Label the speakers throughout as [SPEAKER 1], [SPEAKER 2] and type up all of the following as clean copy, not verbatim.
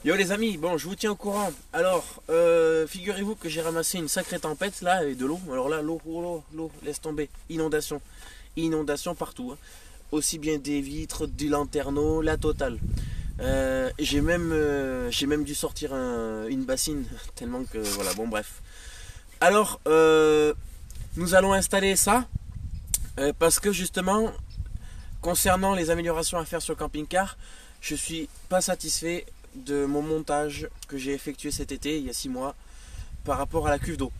[SPEAKER 1] Yo les amis, bon je vous tiens au courant. Alors, figurez-vous que j'ai ramassé une sacrée tempête là et de l'eau. Alors là, l'eau, laisse tomber. Inondation. Inondation partout, hein. Aussi bien des vitres, du lanterneau, la totale. J'ai même dû sortir une bassine, tellement que voilà, bon bref. Alors, nous allons installer ça, parce que justement, concernant les améliorations à faire sur le camping-car, je suis pas satisfait de mon montage que j'ai effectué cet été, il y a 6 mois, par rapport à la cuve d'eau.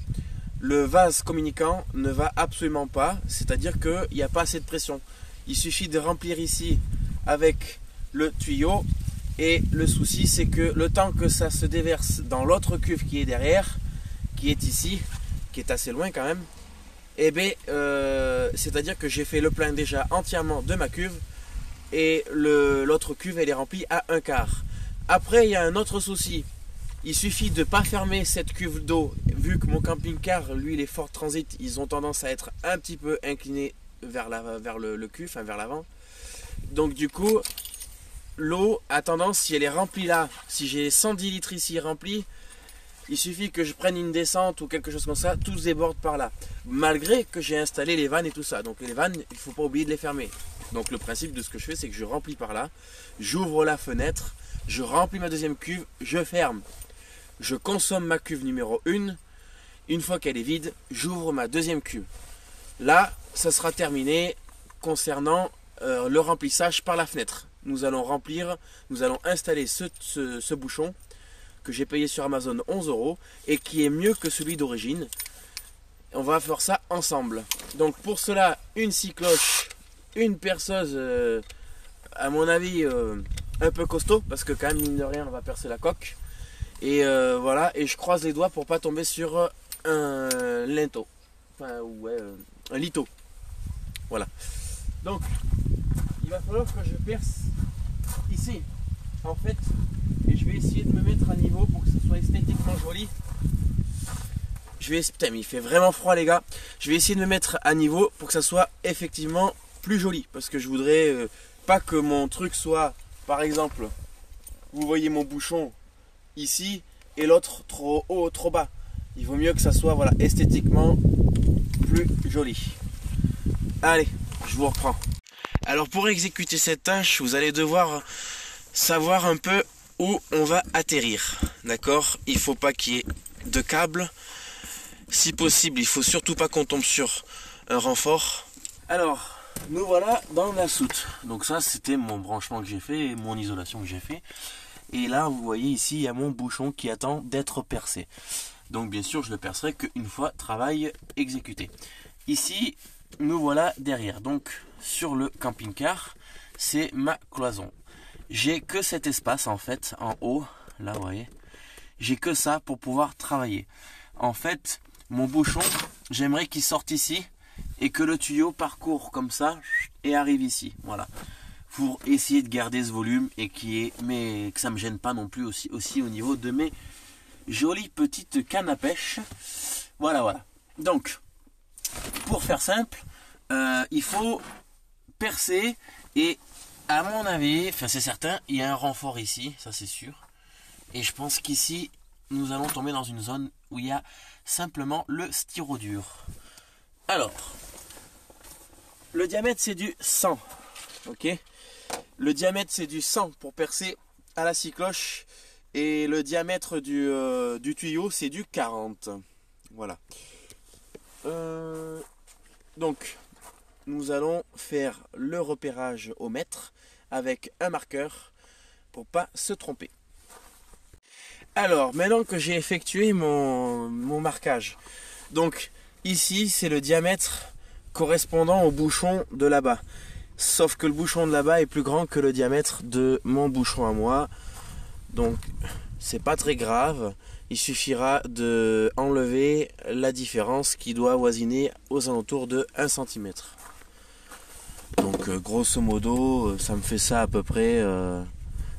[SPEAKER 1] Le vase communicant ne va absolument pas, c'est-à-dire qu'il n'y a pas assez de pression. Il suffit de remplir ici avec le tuyau, et le souci c'est que le temps que ça se déverse dans l'autre cuve qui est derrière, qui est ici, qui est assez loin quand même, et bien c'est-à-dire que j'ai fait le plein déjà entièrement de ma cuve, et l'autre cuve elle est remplie à un quart. Après il y a un autre souci, il suffit de ne pas fermer cette cuve d'eau, vu que mon camping-car, lui les Ford Transit, ils ont tendance à être un petit peu inclinés vers le cul, enfin vers l'avant. Donc du coup, l'eau a tendance, si elle est remplie là, si j'ai 110 litres ici remplis, il suffit que je prenne une descente ou quelque chose comme ça, tout se déborde par là. Malgré que j'ai installé les vannes et tout ça. Donc les vannes, il ne faut pas oublier de les fermer. Donc le principe de ce que je fais, c'est que je remplis par là, j'ouvre la fenêtre, je remplis ma deuxième cuve, je ferme. Je consomme ma cuve numéro 1. Une fois qu'elle est vide, j'ouvre ma deuxième cuve. Là, ça sera terminé concernant le remplissage par la fenêtre. Nous allons remplir, nous allons installer ce bouchon que j'ai payé sur Amazon 11 € et qui est mieux que celui d'origine. On va faire ça ensemble. Donc pour cela, une scie cloche, une perceuse, à mon avis, un peu costaud, parce que quand même, mine de rien, on va percer la coque. Et voilà, et je croise les doigts pour pas tomber sur un linteau. Enfin, ouais, un lito. Voilà. Donc, il va falloir que je perce ici, en fait. Et je vais essayer de me mettre à niveau pour que ce soit esthétiquement joli. Putain, mais il fait vraiment froid, les gars. Je vais essayer de me mettre à niveau pour que ça soit effectivement plus joli. Parce que je voudrais pas que mon truc soit, par exemple, vous voyez mon bouchon ici et l'autre trop haut, trop bas. Il vaut mieux que ça soit voilà, esthétiquement plus joli. Allez, je vous reprends. Alors pour exécuter cette tâche, vous allez devoir savoir un peu où on va atterrir. D'accord? Il faut pas qu'il y ait de câbles. Si possible, il faut surtout pas qu'on tombe sur un renfort. Alors, nous voilà dans la soute. Donc ça, c'était mon branchement que j'ai fait et mon isolation que j'ai fait. Et là, vous voyez ici, il y a mon bouchon qui attend d'être percé. Donc bien sûr, je le percerai qu'une fois travail exécuté. Ici, nous voilà derrière. Donc sur le camping-car, c'est ma cloison. J'ai que cet espace en fait, en haut, là vous voyez. J'ai que ça pour pouvoir travailler. En fait, mon bouchon, j'aimerais qu'il sorte ici et que le tuyau parcourt comme ça et arrive ici. Voilà. Pour essayer de garder ce volume et mais que ça me gêne pas non plus aussi au niveau de mes jolies petites cannes à pêche. Voilà. Donc, pour faire simple, il faut percer et à mon avis, enfin c'est certain, il y a un renfort ici, ça c'est sûr. Et je pense qu'ici, nous allons tomber dans une zone où il y a simplement le styrodure. Alors, le diamètre c'est du 100, ok ? Le diamètre c'est du 100 pour percer à la scie cloche et le diamètre du tuyau c'est du 40. Voilà. Donc nous allons faire le repérage au mètre avec un marqueur pour pas se tromper. Alors maintenant que j'ai effectué mon marquage, donc ici c'est le diamètre correspondant au bouchon de là-bas. Sauf que le bouchon de là-bas est plus grand que le diamètre de mon bouchon à moi. Donc c'est pas très grave. Il suffira de enlever la différence qui doit avoisiner aux alentours de 1 cm. Donc grosso modo, ça me fait ça à peu près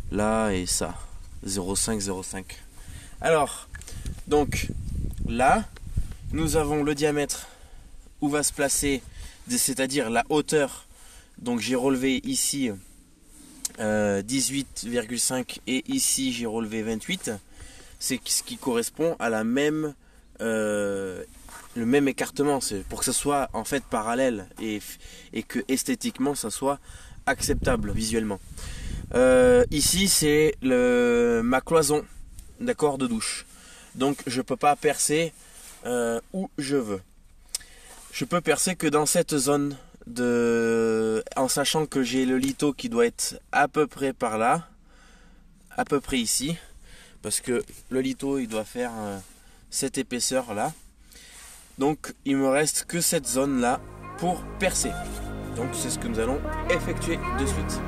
[SPEAKER 1] là et ça. 0,5. Alors, donc là, nous avons le diamètre où va se placer, c'est-à-dire la hauteur. Donc j'ai relevé ici 18,5 et ici j'ai relevé 28, c'est ce qui correspond à la même le même écartement, c'est pour que ça soit en fait parallèle et que esthétiquement ça soit acceptable visuellement. Ici c'est ma cloison, d'accord, de douche, donc je peux pas percer où je veux. Je peux percer que dans cette zone en sachant que j'ai le litho qui doit être à peu près par là, à peu près ici, parce que le litho il doit faire cette épaisseur là. Donc il me reste que cette zone là pour percer. Donc c'est ce que nous allons effectuer de suite.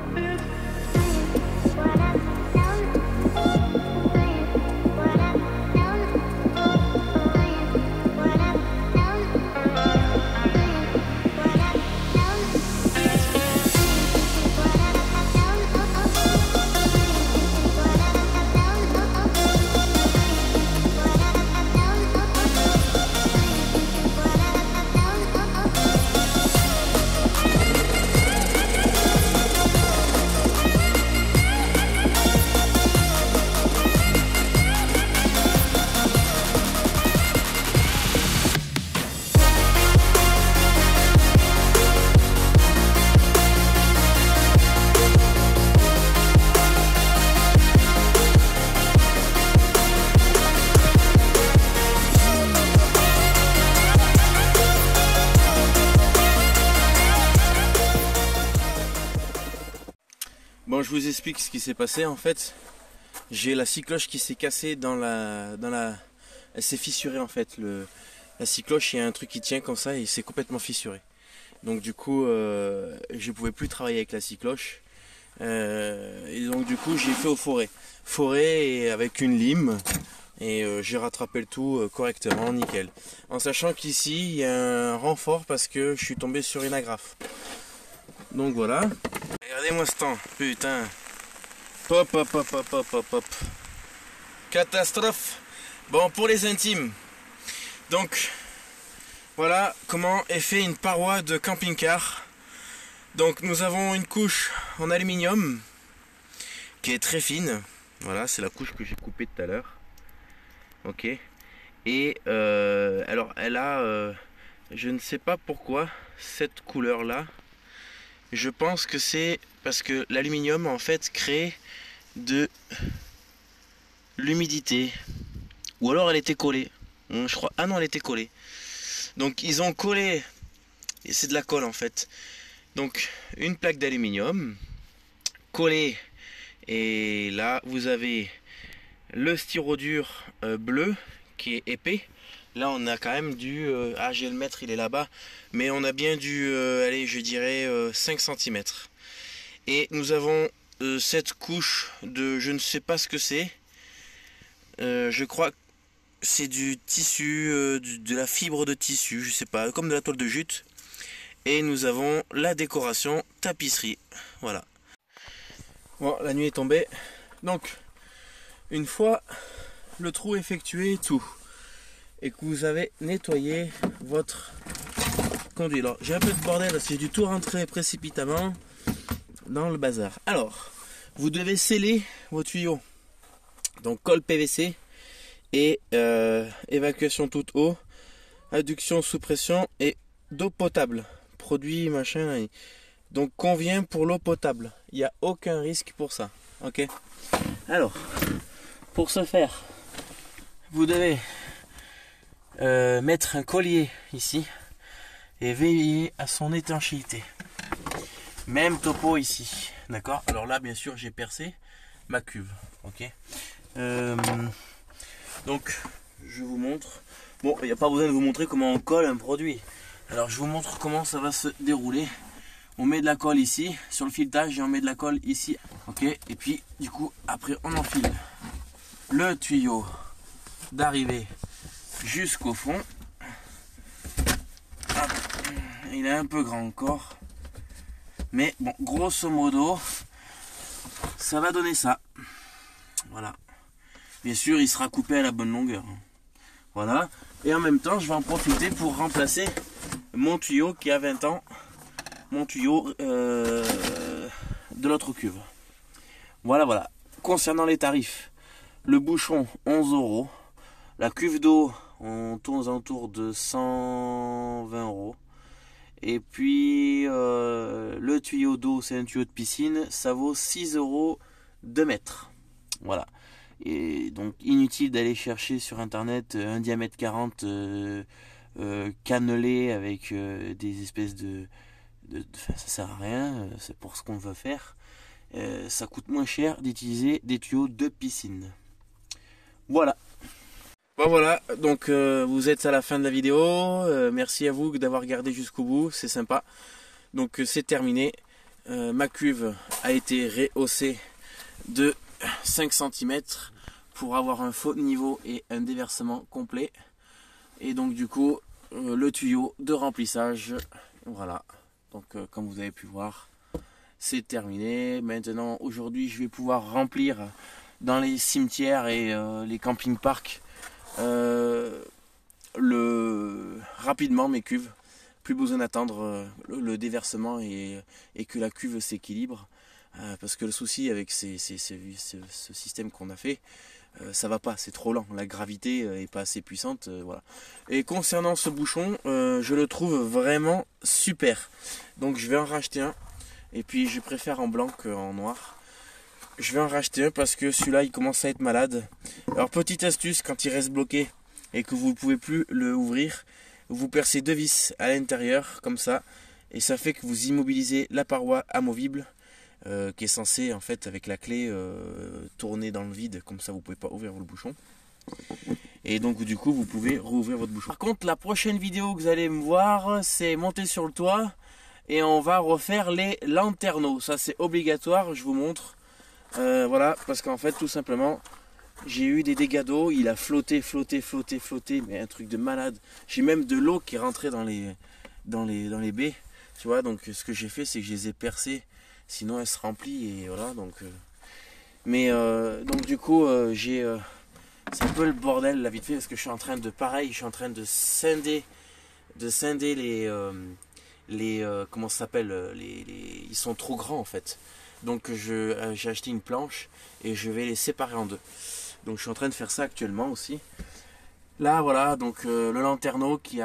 [SPEAKER 1] Bon, je vous explique ce qui s'est passé. En fait, j'ai la scie cloche qui s'est cassée elle s'est fissurée en fait. La scie cloche, il y a un truc qui tient comme ça et il s'est complètement fissuré. Donc du coup, je pouvais plus travailler avec la scie cloche. Et donc du coup, j'ai fait au fourré. Fourré et avec une lime. Et j'ai rattrapé le tout correctement, nickel. En sachant qu'ici, il y a un renfort parce que je suis tombé sur une agrafe. Donc voilà. Regardez-moi ce temps, putain. Pop, pop, pop, pop, pop, pop, pop. Catastrophe. Bon, pour les intimes. Donc, voilà comment est fait une paroi de camping-car. Donc, nous avons une couche en aluminium qui est très fine. Voilà, c'est la couche que j'ai coupée tout à l'heure. Ok. Et alors, elle a, je ne sais pas pourquoi, cette couleur-là. Je pense que c'est parce que l'aluminium en fait crée de l'humidité. Ou alors elle était collée. Je crois. Ah non, elle était collée. Donc ils ont collé. Et c'est de la colle en fait. Donc une plaque d'aluminium collée. Et là vous avez le styrodure bleu qui est épais. Là on a quand même du... j'ai le mètre, il est là-bas. Mais on a bien du... allez, je dirais 5 cm. Et nous avons cette couche de... Je ne sais pas ce que c'est. Je crois que c'est du tissu, de la fibre de tissu, je sais pas, comme de la toile de jute. Et nous avons la décoration tapisserie. Voilà. Bon, la nuit est tombée. Donc, une fois le trou effectué, tout. Et que vous avez nettoyé votre conduit. Alors j'ai un peu de bordel parce que j'ai dû tout rentrer précipitamment dans le bazar. Alors vous devez sceller vos tuyaux. Donc colle PVC et évacuation toute eau, adduction sous pression et d'eau potable. Produit machin. Donc convient pour l'eau potable. Il n'y a aucun risque pour ça. Ok. Alors pour ce faire, vous devez mettre un collier ici et veiller à son étanchéité. Même topo ici, d'accord. Alors là bien sûr j'ai percé ma cuve, ok. Donc je vous montre. Bon, il n'y a pas besoin de vous montrer comment on colle un produit. Alors je vous montre comment ça va se dérouler. On met de la colle ici sur le filetage et on met de la colle ici, ok. Et puis du coup après on enfile le tuyau d'arrivée jusqu'au fond. Il est un peu grand encore, mais bon, grosso modo ça va donner ça. Voilà, bien sûr il sera coupé à la bonne longueur. Voilà, et en même temps je vais en profiter pour remplacer mon tuyau qui a 20 ans, mon tuyau de l'autre cuve. Voilà. Concernant les tarifs, le bouchon 11 €. La cuve d'eau, on tourne aux alentours de 120 €. Et puis le tuyau d'eau, c'est un tuyau de piscine, ça vaut 6 € 2 mètres. Voilà. Et donc inutile d'aller chercher sur internet un diamètre 40 cannelé avec des espèces ça sert à rien, c'est pour ce qu'on veut faire. Ça coûte moins cher d'utiliser des tuyaux de piscine. Voilà. Bon voilà, donc vous êtes à la fin de la vidéo. Merci à vous d'avoir regardé jusqu'au bout, c'est sympa. Donc c'est terminé. Ma cuve a été rehaussée de 5 cm pour avoir un faux niveau et un déversement complet. Et donc du coup, le tuyau de remplissage, voilà. Donc comme vous avez pu voir, c'est terminé. Maintenant, aujourd'hui, je vais pouvoir remplir dans les cimetières et les camping-parks rapidement mes cuves. Plus besoin d'attendre le déversement et que la cuve s'équilibre. Parce que le souci avec ce système qu'on a fait, ça va pas, c'est trop lent, la gravité est pas assez puissante, voilà. Et concernant ce bouchon, je le trouve vraiment super. Donc je vais en racheter un. Et puis je préfère en blanc qu'en noir. Je vais en racheter un parce que celui-là il commence à être malade. Alors petite astuce, quand il reste bloqué et que vous ne pouvez plus le ouvrir, vous percez 2 vis à l'intérieur comme ça. Et ça fait que vous immobilisez la paroi amovible qui est censée en fait avec la clé tourner dans le vide. Comme ça vous ne pouvez pas ouvrir le bouchon. Et donc du coup vous pouvez rouvrir votre bouchon. Par contre la prochaine vidéo que vous allez me voir, c'est monter sur le toit. Et on va refaire les lanterneaux. Ça c'est obligatoire, je vous montre. Voilà, parce qu'en fait tout simplement j'ai eu des dégâts d'eau. Il a flotté, mais un truc de malade. J'ai même de l'eau qui est rentrée dans les baies. Tu vois, donc ce que j'ai fait c'est que je les ai percés. Sinon elles se remplissent et voilà. Donc donc du coup c'est un peu le bordel là vite fait. Parce que je suis en train de scinder comment ça s'appelle, ils sont trop grands en fait. Donc j'ai acheté une planche et je vais les séparer en deux. Donc je suis en train de faire ça actuellement aussi. Là voilà, donc le lanterneau qui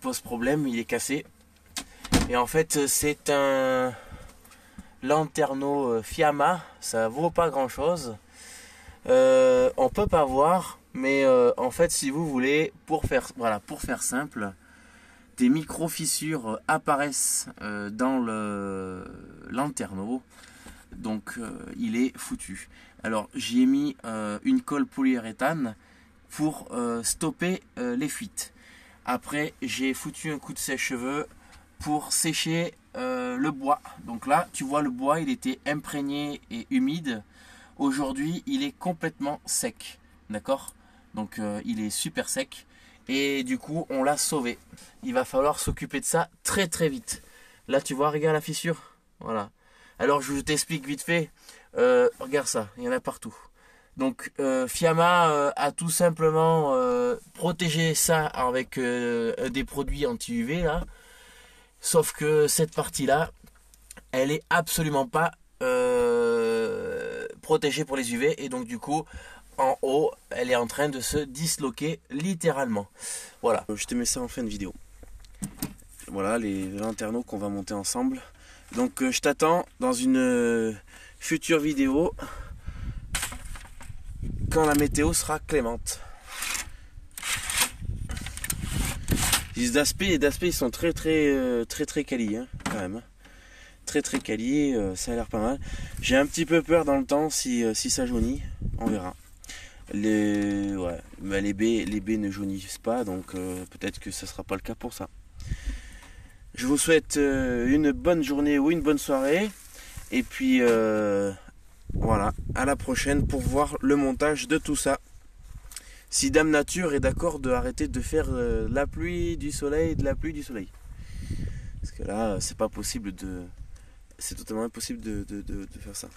[SPEAKER 1] pose problème, il est cassé. Et en fait c'est un lanterneau Fiamma, ça vaut pas grand chose. On peut pas voir, mais en fait si vous voulez, pour faire simple, des micro-fissures apparaissent dans le lanterneau, donc il est foutu. Alors j'y ai mis une colle polyuréthane pour stopper les fuites. Après j'ai foutu un coup de sèche-cheveux pour sécher le bois. Donc là tu vois le bois il était imprégné et humide. Aujourd'hui il est complètement sec, d'accord? Donc il est super sec. Et du coup on l'a sauvé. Il va falloir s'occuper de ça très vite. Là tu vois, regarde la fissure. Voilà. Alors je t'explique vite fait. Regarde ça, il y en a partout. Donc Fiamma a tout simplement protégé ça avec des produits anti-UV là. Sauf que cette partie là, elle est absolument pas protégée pour les UV. Et donc du coup, en haut, elle est en train de se disloquer littéralement. Voilà, je te mets ça en fin de vidéo. Voilà les lanterneaux qu'on va monter ensemble. Donc je t'attends dans une future vidéo quand la météo sera clémente. Les d'aspect ils sont très quali hein, quand même. Très quali, ça a l'air pas mal. J'ai un petit peu peur dans le temps si ça jaunit, on verra. Les baies ne jaunissent pas, donc peut-être que ça sera pas le cas pour ça. Je vous souhaite une bonne journée ou une bonne soirée. Et puis voilà, à la prochaine pour voir le montage de tout ça. Si Dame Nature est d'accord de arrêter de faire la pluie, du soleil, de la pluie, du soleil. Parce que là, c'est pas possible c'est totalement impossible de faire ça.